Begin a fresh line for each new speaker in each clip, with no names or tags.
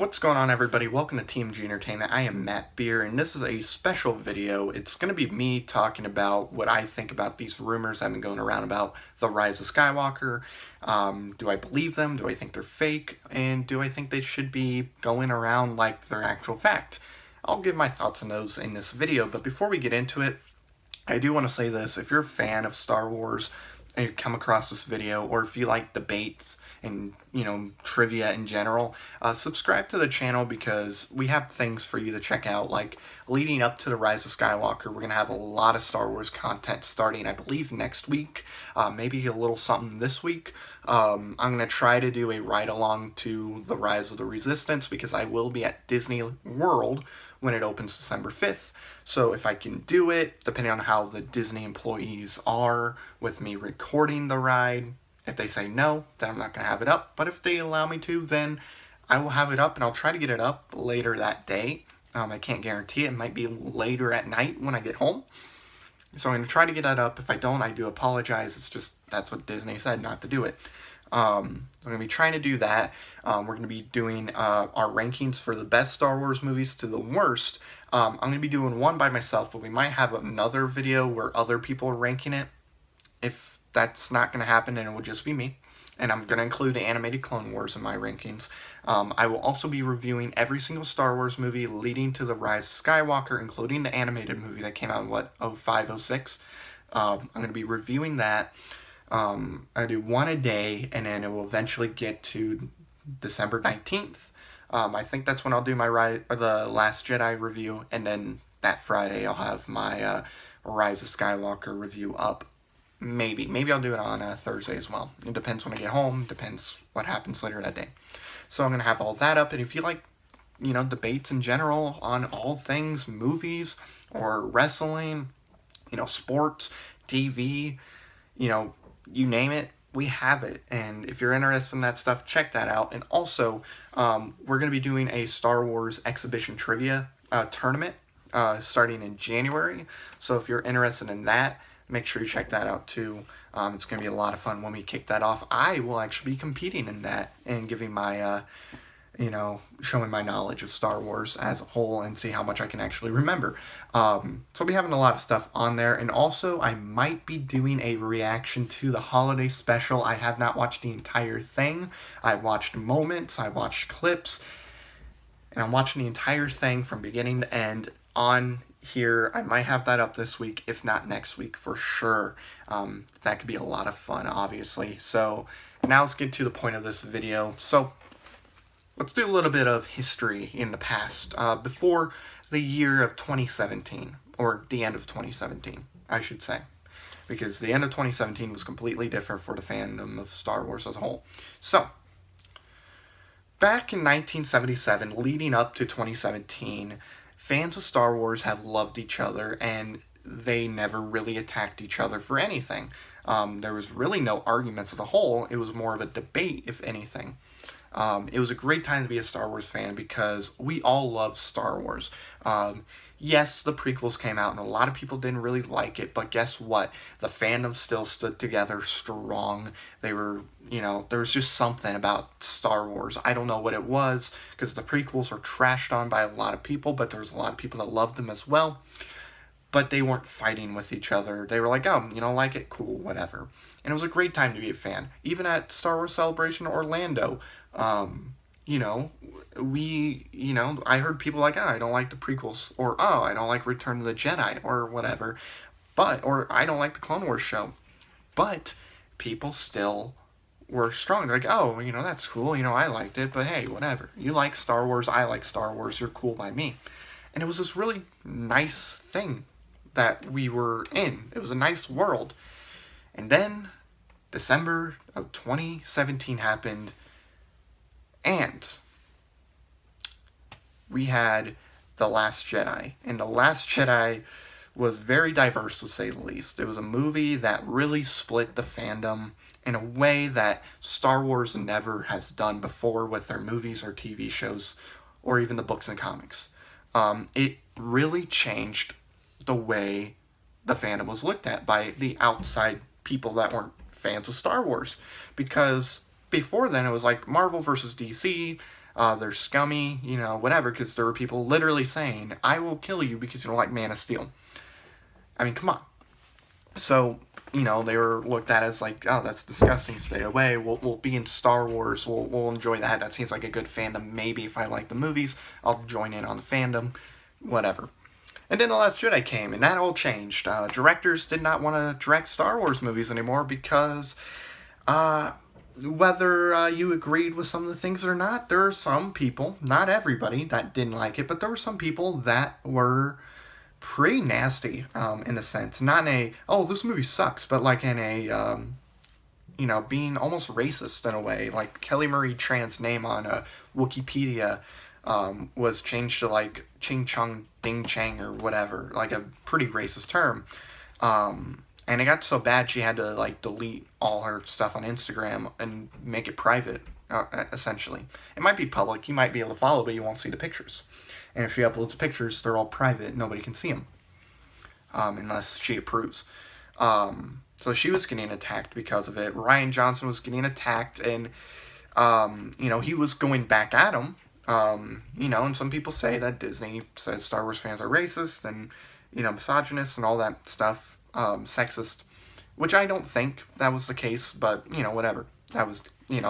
What's going on, everybody? Welcome to Team G Entertainment. I am Matt Beer, and this is a special video. It's going to be me talking about what I think about these rumors that have been going around about the Rise of Skywalker. Do I believe them? Do I think they're fake? And do I think they should be going around like they're actual fact? I'll give my thoughts on those in this video, but before we get into it, I do want to say this. If you're a fan of Star Wars and you come across this video, or if you like debates and, trivia in general, subscribe to the channel because we have things for you to check out. Like, leading up to the Rise of Skywalker, we're going to have a lot of Star Wars content starting, I believe, next week. Maybe a little something this week. I'm going to try to do a ride-along to the Rise of the Resistance because I will be at Disney World when it opens December 5th. So if I can do it, depending on how the Disney employees are with me recording the ride, if they say no, then I'm not going to have it up. But if they allow me to, then I will have it up, and I'll try to get it up later that day. I can't guarantee it. It might be later at night when I get home. So I'm going to try to get that up. If I don't, I do apologize. It's just, that's what Disney said, not to do it. I'm going to be trying to do that. We're going to be doing our rankings for the best Star Wars movies to the worst. I'm going to be doing one by myself, but we might have another video where other people are ranking it. If that's not going to happen, then it will just be me. And I'm going to include the animated Clone Wars in my rankings. I will also be reviewing every single Star Wars movie leading to the Rise of Skywalker, including the animated movie that came out in, 05, 06. I'm going to be reviewing that. I do one a day, and then it will eventually get to December 19th. I think that's when I'll do my the Last Jedi review, and then that Friday I'll have my Rise of Skywalker review up. Maybe I'll do it on Thursday as well. It depends when I get home. Depends what happens later that day. So I'm gonna have all that up, and if you like, debates in general on all things movies or wrestling, sports, TV, you name it, we have it. And if you're interested in that stuff, check that out. And also, we're going to be doing a Star Wars exhibition trivia tournament starting in January. So if you're interested in that, make sure you check that out too. It's going to be a lot of fun when we kick that off. I will actually be competing in that and giving my, showing my knowledge of Star Wars as a whole and see how much I can actually remember. So I'll be having a lot of stuff on there. And also, I might be doing a reaction to the holiday special. I have not watched the entire thing. I've watched moments, I've watched clips, and I'm watching the entire thing from beginning to end on here. I might have that up this week, if not next week for sure. That could be a lot of fun, obviously. So now let's get to the point of this video. So let's do a little bit of history in the past, before the year of 2017, or the end of 2017, I should say, because the end of 2017 was completely different for the fandom of Star Wars as a whole. So, back in 1977, leading up to 2017, fans of Star Wars have loved each other, and they never really attacked each other for anything. There was really no arguments as a whole. It was more of a debate, if anything. It was a great time to be a Star Wars fan because we all love Star Wars. Yes, the prequels came out and a lot of people didn't really like it, but guess what? The fandom still stood together strong. They were, there was just something about Star Wars. I don't know what it was, because the prequels were trashed on by a lot of people, but there was a lot of people that loved them as well. But they weren't fighting with each other. They were like, oh, you don't like it? Cool, whatever. And it was a great time to be a fan. Even at Star Wars Celebration Orlando, I heard people like, oh, I don't like the prequels, or oh, I don't like Return of the Jedi, or whatever, or I don't like the Clone Wars show. But people still were strong. They're like, oh, that's cool, I liked it, but hey, whatever. You like Star Wars, I like Star Wars, you're cool by me. And it was this really nice thing that we were in. It was a nice world. And then December of 2017 happened, and we had The Last Jedi. And The Last Jedi was very diverse, to say the least. It was a movie that really split the fandom in a way that Star Wars never has done before with their movies or TV shows, or even the books and comics. It really changed the way the fandom was looked at by the outside people that weren't fans of Star Wars. Because before then, it was like Marvel versus DC, they're scummy, whatever, because there were people literally saying, I will kill you because you don't like Man of Steel. I mean, come on. So, they were looked at as like, oh, that's disgusting, stay away. We'll be in Star Wars, we'll enjoy that. That seems like a good fandom. Maybe if I like the movies, I'll join in on the fandom, whatever. And then The Last Jedi came, and that all changed. Directors did not want to direct Star Wars movies anymore because whether you agreed with some of the things or not, there are some people, not everybody, that didn't like it, but there were some people that were pretty nasty, in a sense. Not in a, oh, this movie sucks, but like in a, being almost racist in a way. Like Kelly Marie Tran's name on Wikipedia was changed to like Ching Chung Ding Chang or whatever, like a pretty racist term. And it got so bad she had to like delete all her stuff on Instagram and make it private, essentially. It might be public, you might be able to follow, but you won't see the pictures. And if she uploads pictures, they're all private, nobody can see them, unless she approves. So she was getting attacked because of it. Rian Johnson was getting attacked, and he was going back at him. And some people say that Disney says Star Wars fans are racist and, misogynist and all that stuff, sexist, which I don't think that was the case, but, whatever. That was,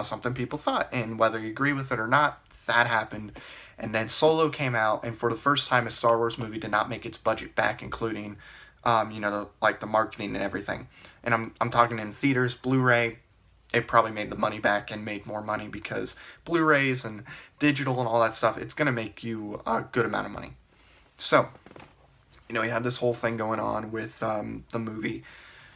something people thought, and whether you agree with it or not, that happened. And then Solo came out, and for the first time, a Star Wars movie did not make its budget back, including, the marketing and everything. And I'm talking in theaters, Blu-ray. It probably made the money back and made more money because Blu-rays and digital and all that stuff, it's going to make you a good amount of money. So, you had this whole thing going on with the movie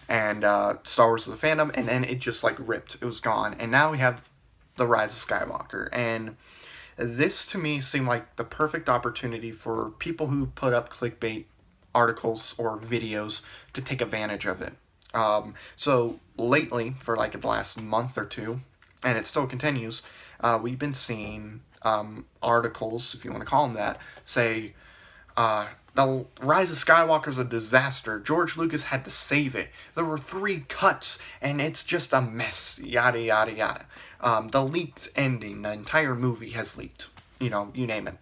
and Star Wars as a fandom, and then it just, ripped. It was gone. And now we have The Rise of Skywalker. And this, to me, seemed like the perfect opportunity for people who put up clickbait articles or videos to take advantage of it. So lately, for the last month or two, and it still continues, we've been seeing articles, if you want to call them that, say, the Rise of Skywalker is a disaster. George Lucas had to save it. There were 3 cuts, and it's just a mess, yada, yada, yada. The leaked ending, the entire movie has leaked. You name it.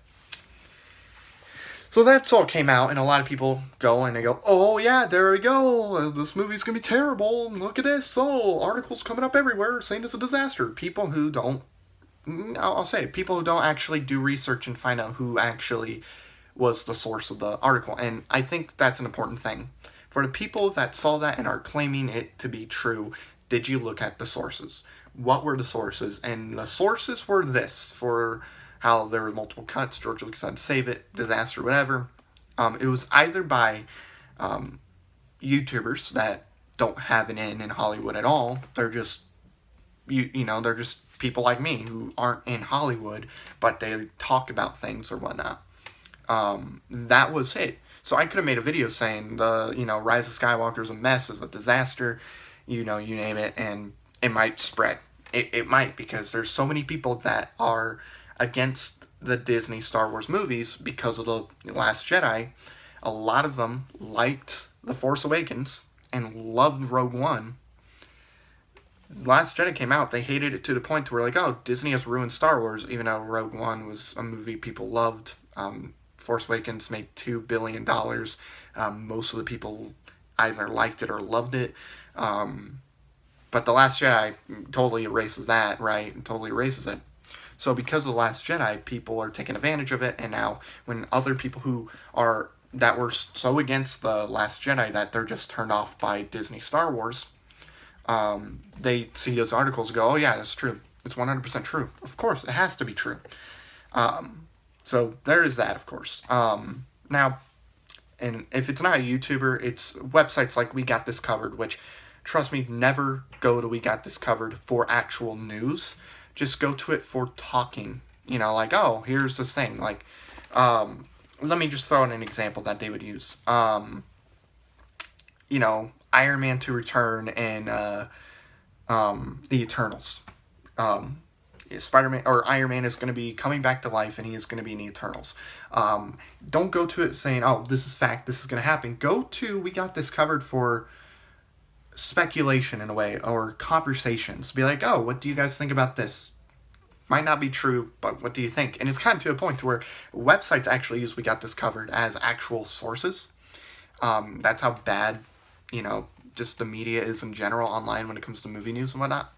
So that's all came out, and a lot of people go and they go, oh yeah, there we go, this movie's gonna be terrible, look at this, articles coming up everywhere saying it's a disaster. People who don't, I'll say, people who don't actually do research and find out who actually was the source of the article, and I think that's an important thing. For the people that saw that and are claiming it to be true, did you look at the sources? What were the sources? And the sources were this, for how there were multiple cuts, George Lucas had to save it, disaster, whatever. It was either by YouTubers that don't have an in Hollywood at all. They're just, they're just people like me who aren't in Hollywood, but they talk about things or whatnot. That was it. So I could have made a video saying the, Rise of Skywalker is a mess, is a disaster, you name it, and it might spread. It might, because there's so many people that are against the Disney Star Wars movies because of The Last Jedi. A lot of them liked The Force Awakens and loved Rogue One. Last Jedi came out, they hated it to the point where oh, Disney has ruined Star Wars, even though Rogue One was a movie people loved. Force Awakens made $2 billion. Most of the people either liked it or loved it. But The Last Jedi totally erases that, right? And totally erases it. So because of The Last Jedi, people are taking advantage of it, and now when other people that were so against The Last Jedi that they're just turned off by Disney Star Wars, they see those articles and go, oh yeah, that's true. It's 100% true. Of course, it has to be true. So there is that, of course. Now, and if it's not a YouTuber, it's websites like We Got This Covered, which, trust me, never go to We Got This Covered for actual news. Just go to it for talking, oh, here's this thing, let me just throw in an example that they would use, Iron Man to return and, the Eternals, Spider-Man, or Iron Man is going to be coming back to life and he is going to be in the Eternals. Don't go to it saying, oh, this is fact, this is going to happen. Go to We Got This Covered for speculation in a way, or conversations. Be like, oh, what do you guys think about this? Might not be true, but what do you think? And it's gotten to a point to where websites actually use We Got This Covered as actual sources. That's how bad, just the media is in general online when it comes to movie news and whatnot.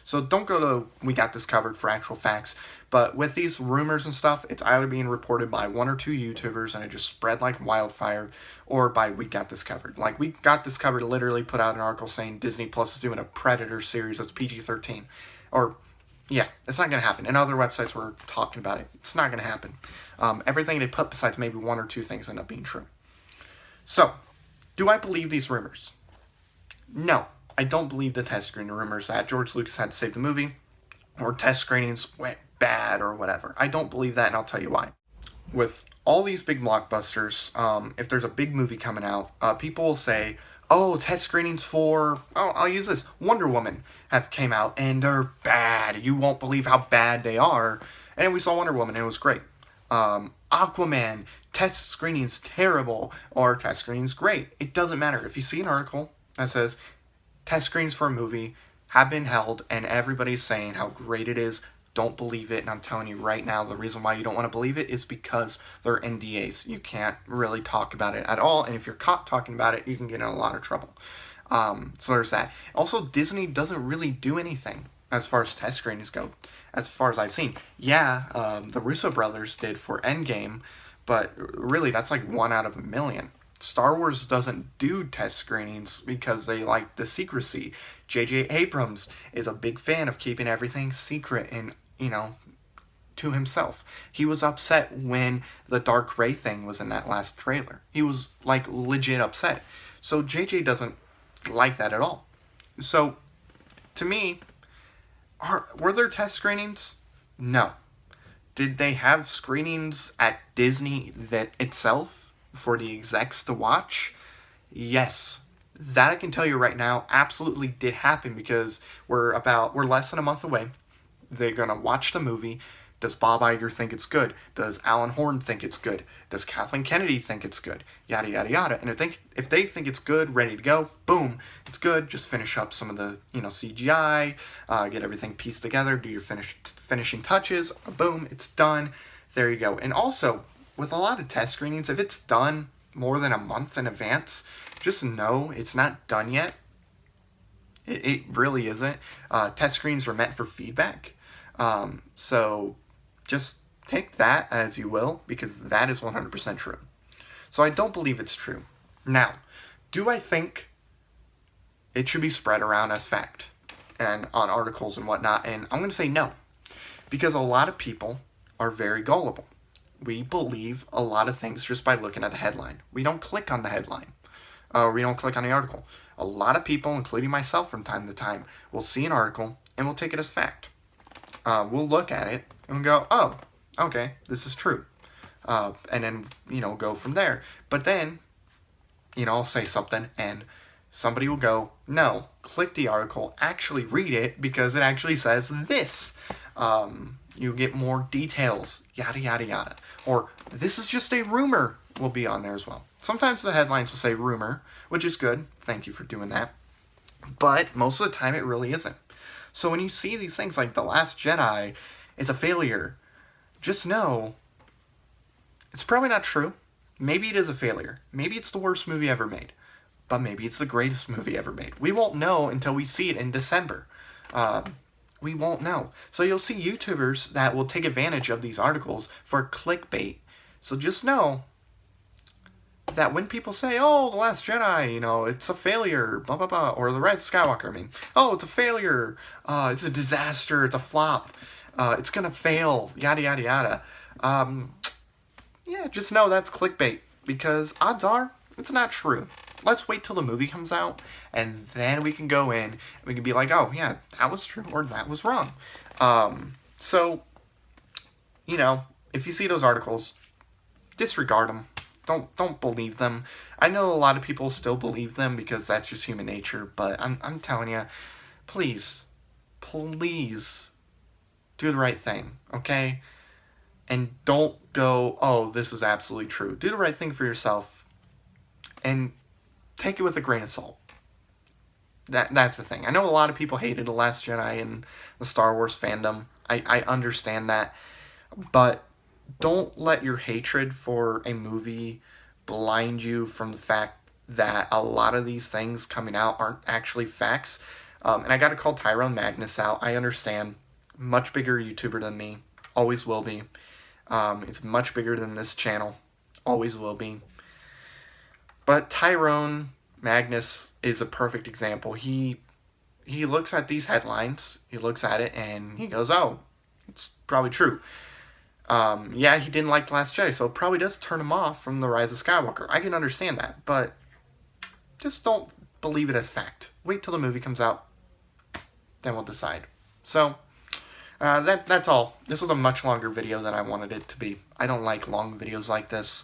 So don't go to We Got This Covered for actual facts. But with these rumors and stuff, it's either being reported by one or two YouTubers and it just spread like wildfire, or by We Got This Covered. Like, We Got This Covered literally put out an article saying Disney Plus is doing a Predator series that's PG-13. Or, yeah, it's not going to happen. And other websites were talking about it. It's not going to happen. Everything they put besides maybe one or two things end up being true. So, do I believe these rumors? No. I don't believe the test screening rumors that George Lucas had to save the movie, or test screenings went bad, or whatever. I don't believe that, and I'll tell you why. With all these big blockbusters, if there's a big movie coming out, people will say, oh, test screenings for, I'll use this, Wonder Woman have came out, and they're bad. You won't believe how bad they are. And we saw Wonder Woman, and it was great. Aquaman, test screenings terrible, or test screenings great. It doesn't matter. If you see an article that says, test screens for a movie have been held, and everybody's saying how great it is, don't believe it. And I'm telling you right now, the reason why you don't want to believe it is because they're NDAs. You can't really talk about it at all, and if you're caught talking about it, you can get in a lot of trouble. So there's that. Also, Disney doesn't really do anything as far as test screenings go, as far as I've seen. Yeah, the Russo brothers did for Endgame, but really that's like 1 out of 1,000,000. Star Wars doesn't do test screenings because they like the secrecy. J.J. Abrams is a big fan of keeping everything secret and, to himself. He was upset when the Dark Ray thing was in that last trailer. He was, like, legit upset. So J.J. doesn't like that at all. So, to me, were there test screenings? No. Did they have screenings at Disney itself for the execs to watch? Yes. That I can tell you right now absolutely did happen, because we're less than a month away. They're gonna watch the movie. Does Bob Iger think it's good? Does Alan Horn think it's good? Does Kathleen Kennedy think it's good? Yada yada yada. And if they think it's good, ready to go, boom, it's good. Just finish up some of the CGI, get everything pieced together, do your finishing touches, boom, it's done. There you go. And also, with a lot of test screenings, if it's done more than a month in advance, just know it's not done yet. It really isn't. Test screens are meant for feedback. So just take that as you will, because that is 100% true. So I don't believe it's true. Now, do I think it should be spread around as fact and on articles and whatnot? And I'm going to say no, because a lot of people are very gullible. We believe a lot of things just by looking at the headline. We don't click on the headline. We don't click on the article. A lot of people, including myself from time to time, will see an article and will take it as fact. We'll look at it and we'll go, oh, okay, this is true. And then, go from there. But then, I'll say something and somebody will go, no, click the article, actually read it, because it actually says this. You get more details, yada, yada, yada. Or, this is just a rumor, will be on there as well. Sometimes the headlines will say rumor, which is good. Thank you for doing that. But most of the time, it really isn't. So when you see these things like The Last Jedi is a failure, just know it's probably not true. Maybe it is a failure. Maybe it's the worst movie ever made. But maybe it's the greatest movie ever made. We won't know until we see it in December. We won't know. So you'll see YouTubers that will take advantage of these articles for clickbait. So just know that when people say, oh, The Last Jedi, it's a failure, blah, blah, blah, or The Rise of Skywalker, oh, it's a failure, it's a disaster, it's a flop, it's gonna fail, yada, yada, yada. Yeah, just know that's clickbait, because odds are, it's not true. Let's wait till the movie comes out, and then we can go in, and we can be like, oh, yeah, that was true, or that was wrong. So, if you see those articles, disregard them. Don't believe them. I know a lot of people still believe them because that's just human nature, but I'm telling you, please do the right thing, okay? And don't go, oh, this is absolutely true. Do the right thing for yourself and take it with a grain of salt. That's the thing. I know a lot of people hated The Last Jedi and the Star Wars fandom. I understand that. But don't let your hatred for a movie blind you from the fact that a lot of these things coming out aren't actually facts. And I got to call Tyrone Magnus out. I understand. Much bigger YouTuber than me. Always will be. It's much bigger than this channel. Always will be. But Tyrone Magnus is a perfect example. He looks at these headlines. He looks at it and he goes, oh, it's probably true. Yeah, he didn't like The Last Jedi, so it probably does turn him off from The Rise of Skywalker. I can understand that, but just don't believe it as fact. Wait till the movie comes out, then we'll decide. So, that's all. This was a much longer video than I wanted it to be. I don't like long videos like this.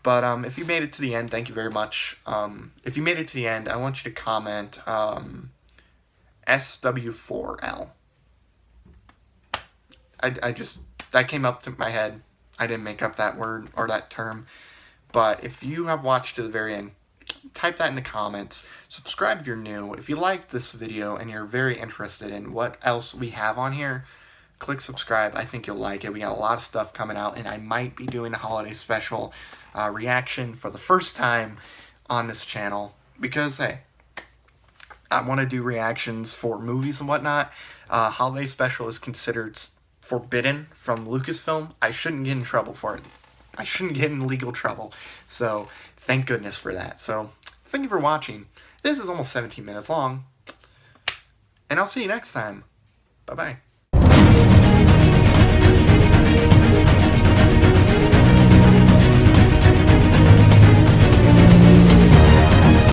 But if you made it to the end, thank you very much. If you made it to the end, I want you to comment SW4L. That came up to my head. I didn't make up that word or that term. But if you have watched to the very end, type that in the comments. Subscribe if you're new. If you liked this video and you're very interested in what else we have on here, click subscribe. I think you'll like it. We got a lot of stuff coming out, and I might be doing a holiday special reaction for the first time on this channel because, hey, I want to do reactions for movies and whatnot. Holiday special is considered forbidden from Lucasfilm. I shouldn't get in trouble for it. I shouldn't get in legal trouble. So, thank goodness for that. So, thank you for watching. This is almost 17 minutes long. And I'll see you next time. Bye-bye.